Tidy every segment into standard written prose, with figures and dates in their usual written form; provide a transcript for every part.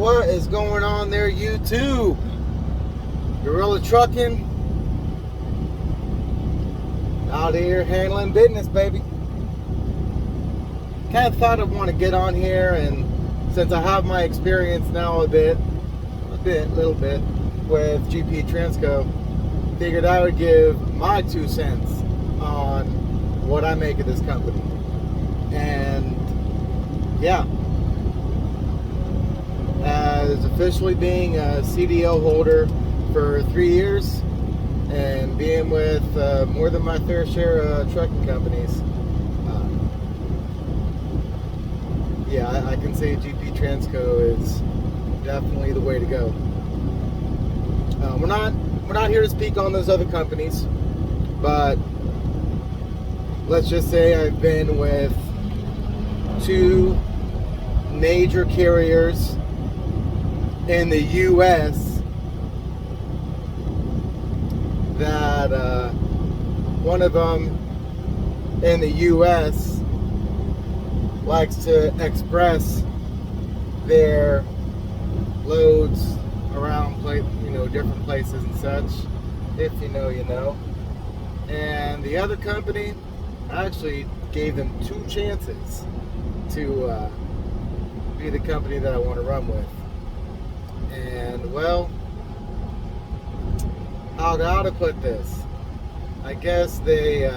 What is going on there, YouTube? Gorilla Trucking out here handling business, baby. Kind of thought I'd want to get on here, and since I have my experience now a little bit with GP Transco, figured I would give my 2 cents on what I make of this company. And yeah, as officially being a CDL holder for 3 years and being with more than my fair share of trucking companies, yeah, I can say GP Transco is definitely the way to go. We're not here to speak on those other companies, but let's just say I've been with 2 major carriers in the U.S. that one of them in the U.S. likes to express their loads around different places and such. If you know, you know. And the other company, I actually gave them 2 chances to be the company that I want to run with. And well, how to put this? I guess they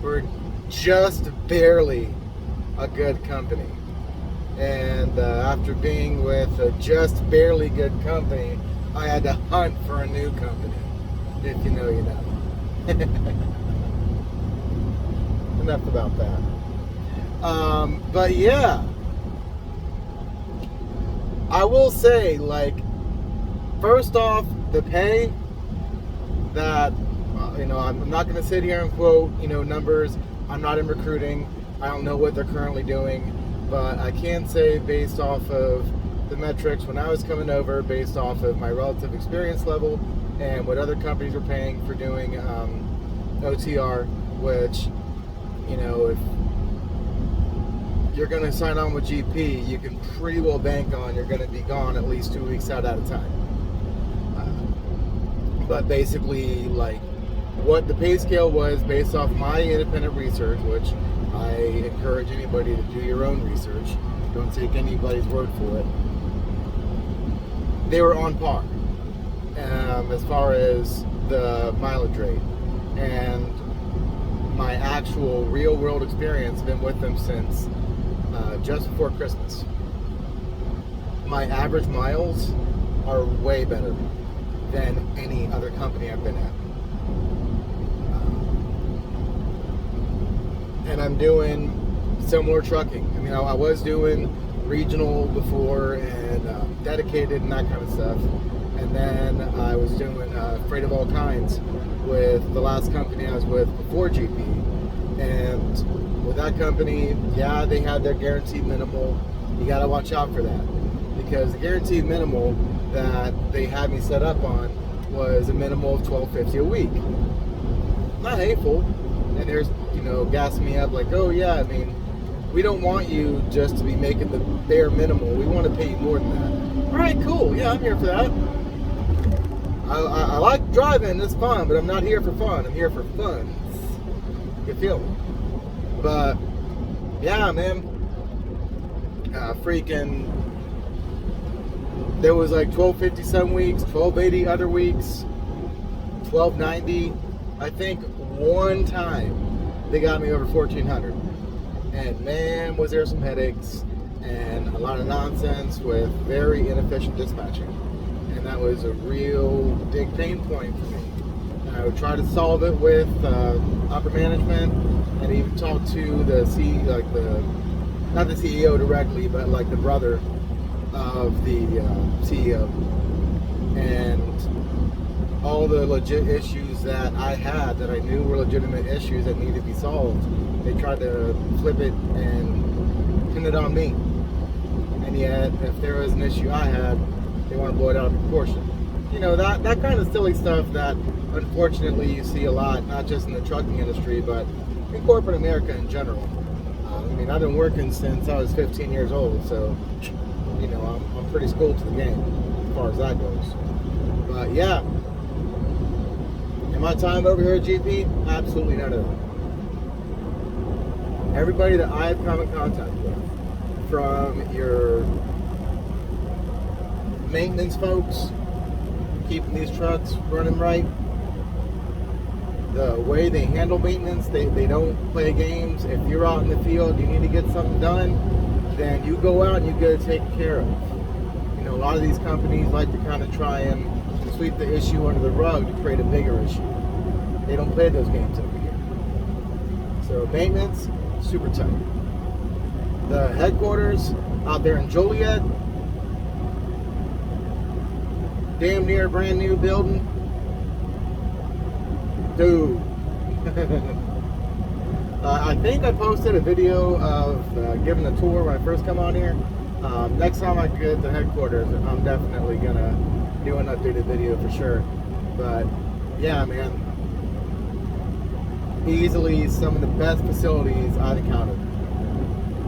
were just barely a good company. And after being with a just barely good company, I had to hunt for a new company. If you know, you know. Enough about that. But yeah, I will say, first off, the pay that, I'm not going to sit here and quote, numbers. I'm not in recruiting. I don't know what they're currently doing, but I can say based off of the metrics when I was coming over, based off of my relative experience level and what other companies were paying for doing OTR, which, if you're going to sign on with GP, you can pretty well bank on you're going to be gone at least 2 weeks out at a time. But basically, what the pay scale was based off my independent research, which I encourage anybody to do your own research. Don't take anybody's word for it. They were on par as far as the mileage rate. And my actual real world experience, been with them since just before Christmas. My average miles are way better than any other company I've been at. And I'm doing similar trucking. I was doing regional before and dedicated and that kind of stuff. And then I was doing freight of all kinds with the last company I was with before GP. And with that company, yeah, they had their guaranteed minimal. You got to watch out for that, because the guaranteed minimal that they had me set up on was a minimal of $12.50 a week. Not hateful, and there's gassing me up oh yeah, we don't want you just to be making the bare minimal. We want to pay you more than that. All right, cool. Yeah, I'm here for that. I like driving. It's fun, but I'm not here for fun. I'm here for fun. You feel me? But yeah, man. There was $12.50 some weeks, $12.80 other weeks, $12.90. I think one time they got me over $1,400. And man, was there some headaches and a lot of nonsense with very inefficient dispatching. And that was a real big pain point for me. And I would try to solve it with upper management, and even talk to the not the CEO directly, but the brother of the CEO. And all the legit issues that I had that I knew were legitimate issues that needed to be solved, they tried to flip it and pin it on me. And yet, if there was an issue I had, they want to blow it out of proportion. That kind of silly stuff that unfortunately you see a lot, not just in the trucking industry, but in corporate America in general. mean, I've been working since I was 15 years old, so, you know, I'm pretty schooled to the game as far as that goes. But yeah, in my time over here at GP, absolutely none of that. Everybody that I've come in contact with, from your maintenance folks, keeping these trucks running right, the way they handle maintenance, they don't play games. If you're out in the field, you need to get something done, then you go out and you get it taken care of. You know, a lot of these companies like to kind of try and sweep the issue under the rug to create a bigger issue. They don't play those games over here. So maintenance, super tight. The headquarters out there in Joliet, damn near a brand new building. Dude. I think I posted a video of giving a tour when I first come on here. Next time I get to headquarters, I'm definitely gonna do an updated video for sure. But yeah, man, easily some of the best facilities I've encountered.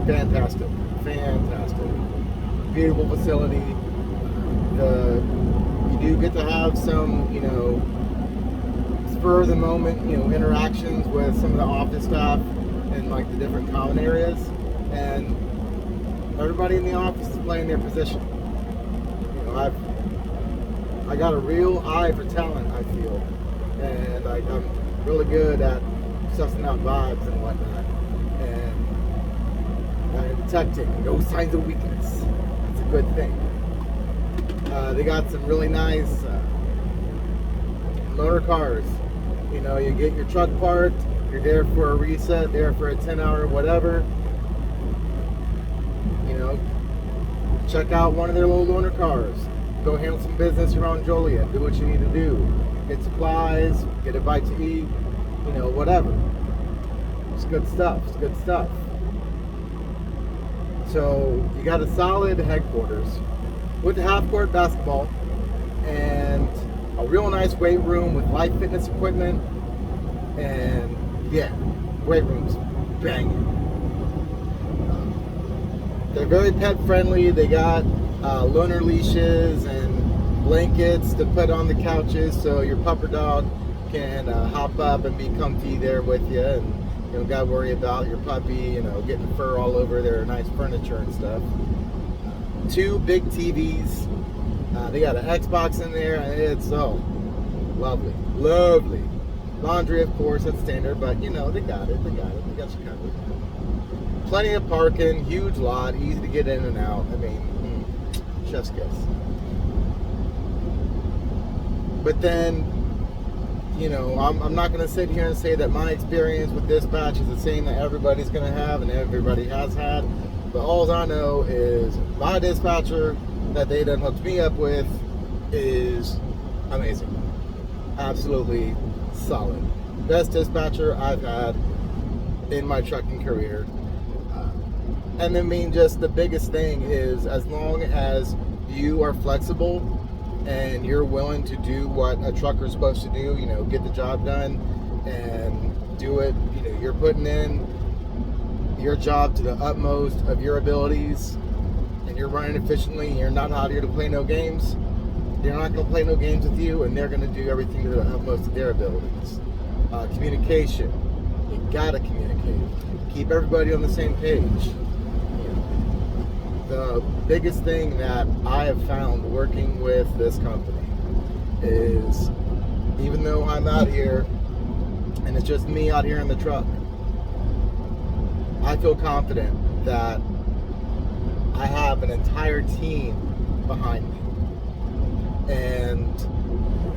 Fantastic, fantastic, beautiful facility. You do get to have some, you know, spur of the moment, you know, interactions with some of the office staff in like the different common areas, and everybody in the office is playing their position. You know, I got a real eye for talent, I feel, and I'm really good at sussing out vibes and whatnot, and detecting no signs of weakness. It's a good thing. They got some really nice motor cars. You know, you get your truck parked, you're there for a reset, there for a 10-hour whatever. You know, check out one of their little loaner cars. Go handle some business around Joliet. Do what you need to do. Get supplies, get a bite to eat, you know, whatever. It's good stuff. It's good stuff. So you got a solid headquarters with the half-court basketball and a real nice weight room with light fitness equipment, and yeah, weight room's banging. They're very pet friendly. They got loaner leashes and blankets to put on the couches so your pupper dog can hop up and be comfy there with you, and you don't gotta worry about your puppy, you know, getting fur all over their nice furniture and stuff. 2 big TVs. They got an Xbox in there, and it's lovely, lovely. Laundry, of course, that's standard, but you know, they got it. They got you covered. Plenty of parking, huge lot, easy to get in and out. I mean, chef's kiss. But then, you know, I'm not going to sit here and say that my experience with dispatch is the same that everybody's going to have and everybody has had. But all I know is my dispatcher that they done hooked me up with is amazing. Absolutely solid. Best dispatcher I've had in my trucking career. And I mean, just the biggest thing is, as long as you are flexible and you're willing to do what a trucker's supposed to do, you know, get the job done and do it, you know, you're putting in your job to the utmost of your abilities, and you're running efficiently, and you're not out here to play no games, they're not going to play no games with you, and they're going to do everything to the utmost of their abilities. Communication. You got to communicate. Keep everybody on the same page. The biggest thing that I have found working with this company is, even though I'm out here and it's just me out here in the truck, I feel confident that I have an entire team behind me. And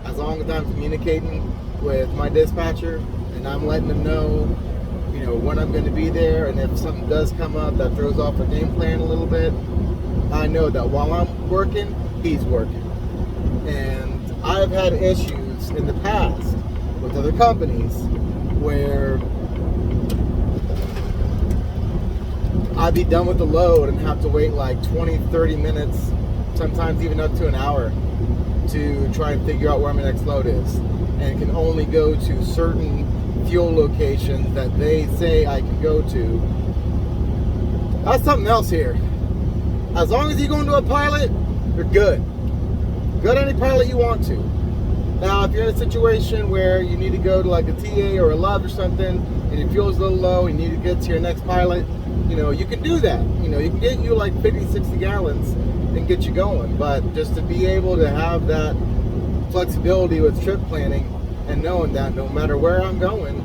as long as I'm communicating with my dispatcher and I'm letting them know, you know, when I'm going to be there, and if something does come up that throws off the game plan a little bit, I know that while I'm working, he's working. And I've had issues in the past with other companies where I'd be done with the load and have to wait like 20, 30 minutes, sometimes even up to an hour, to try and figure out where my next load is. And can only go to certain fuel locations that they say I can go to. That's something else here. As long as you go into a pilot, you're good. Go to any pilot you want to. Now, if you're in a situation where you need to go to like a TA or a LUV or something, and your fuel's a little low, and you need to get to your next pilot, you know, you can do that. You know, you can get you like 50, 60 gallons and get you going. But just to be able to have that flexibility with trip planning and knowing that no matter where I'm going,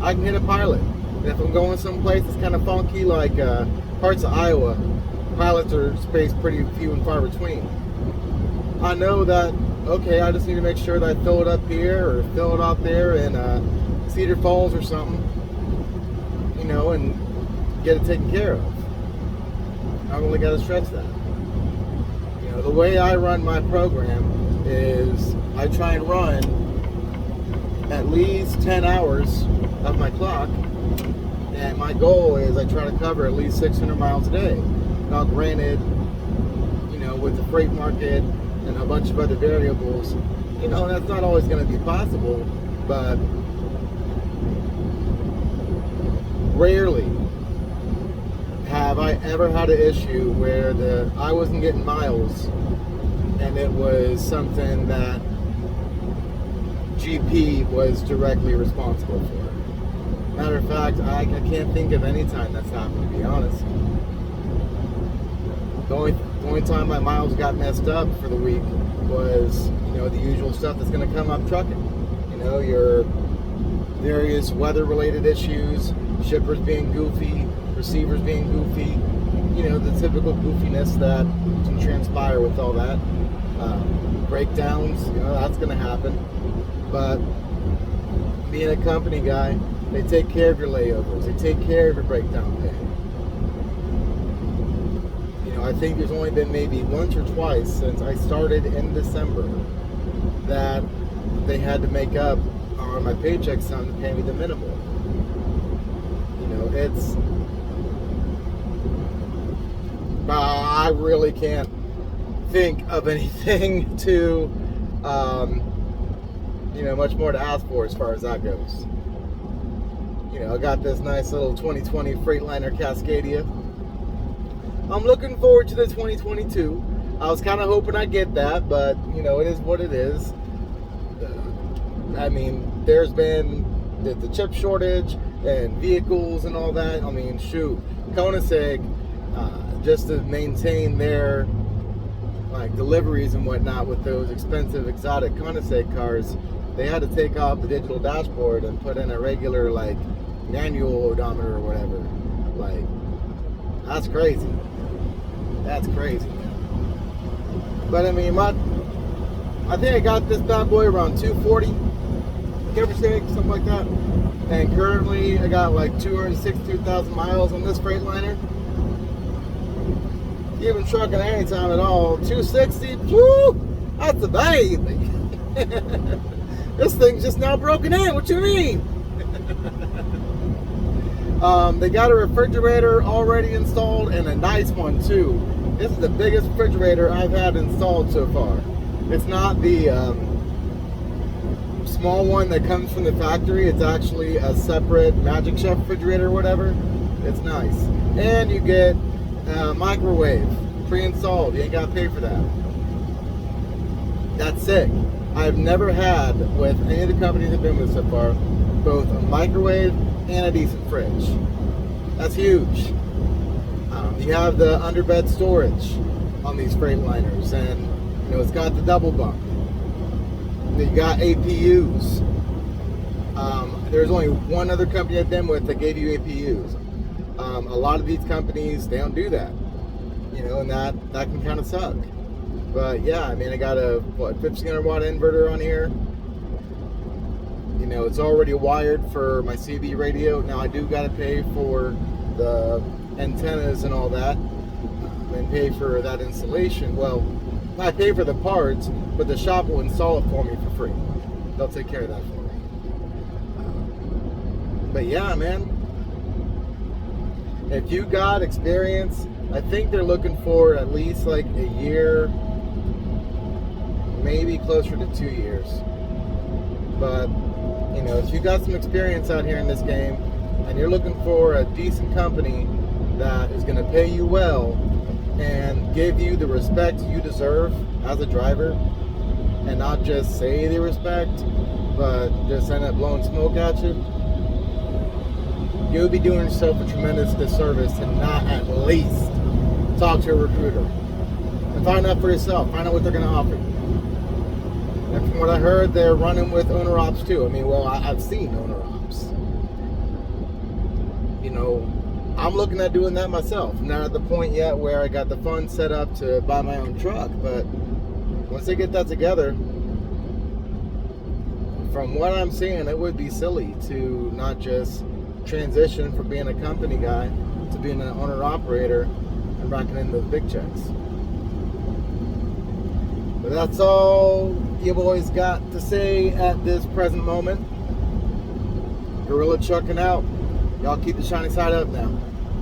I can hit a pilot. And if I'm going someplace that's kind of funky, like parts of Iowa, pilots are spaced pretty few and far between. I know that, okay, I just need to make sure that I fill it up here or fill it out there in Cedar Falls or something, you know, and get it taken care of. I've only got to stretch that. You know, the way I run my program is I try and run at least 10 hours of my clock, and my goal is I try to cover at least 600 miles a day. Now, granted, you know, with the freight market and a bunch of other variables, you know, that's not always going to be possible, but rarely have I ever had an issue where I wasn't getting miles and it was something that GP was directly responsible for. Matter of fact, I can't think of any time that's happened, to be honest. The only time my miles got messed up for the week was, you know, the usual stuff that's going to come up trucking. You know, your various weather-related issues, shippers being goofy, receivers being goofy, you know, the typical goofiness that can transpire with all that. Breakdowns, you know, that's going to happen. But being a company guy, they take care of your layovers. They take care of your breakdown pay. You know, I think there's only been maybe once or twice since I started in December that they had to make up on my paycheck sum to pay me the minimum. You know, it's... I really can't think of anything to, you know, much more to ask for as far as that goes. You know, I got this nice little 2020 Freightliner Cascadia. I'm looking forward to the 2022. I was kind of hoping I'd get that, but, you know, it is what it is. I mean, there's been the chip shortage and vehicles and all that. I mean, shoot, Koenigsegg, just to maintain their like deliveries and whatnot with those expensive exotic Koenigsegg cars, they had to take off the digital dashboard and put in a regular like manual odometer or whatever. Like, that's crazy. That's crazy. But I mean, I think I got this bad boy around 240, give or take, something like that. And currently I got like 262,000 miles on this Freightliner. Even trucking any time at all, 260, woo, that's a baby. This thing's just now broken in, what you mean? They got a refrigerator already installed and a nice one too. This is the biggest refrigerator I've had installed so far. It's not the small one that comes from the factory. It's actually a separate Magic Chef refrigerator or whatever. It's nice. And you get microwave pre-installed. You ain't got to pay for that. That's sick. I've never had, with any of the companies I've been with so far, both a microwave and a decent fridge. That's huge. You have the underbed storage on these Freightliners, and you know it's got the double bunk. You got APUs. There's only one other company I've been with that gave you APUs. A lot of these companies, they don't do that, you know, and that can kind of suck. But yeah, I mean, I got a 1500 watt inverter on here. You know, it's already wired for my CB radio. Now I do got to pay for the antennas and all that, and pay for that installation. Well, I pay for the parts, but the shop will install it for me for free. They'll take care of that for me. But yeah, man, if you got experience, I think they're looking for at least like a year, maybe closer to 2 years. But you know, if you got some experience out here in this game and you're looking for a decent company that is going to pay you well and give you the respect you deserve as a driver, and not just say the respect, but just end up blowing smoke at you, you would be doing yourself a tremendous disservice to not at least talk to a recruiter and find out for yourself. Find out what they're going to offer you. And from what I heard, they're running with owner ops too. I mean, well, I've seen owner ops. You know, I'm looking at doing that myself. I'm not at the point yet where I got the funds set up to buy my own truck, but once they get that together, from what I'm seeing, it would be silly to not just transition from being a company guy to being an owner-operator and racking in those big checks. But that's all you boys got to say at this present moment. Gorilla trucking out. Y'all keep the shiny side up now.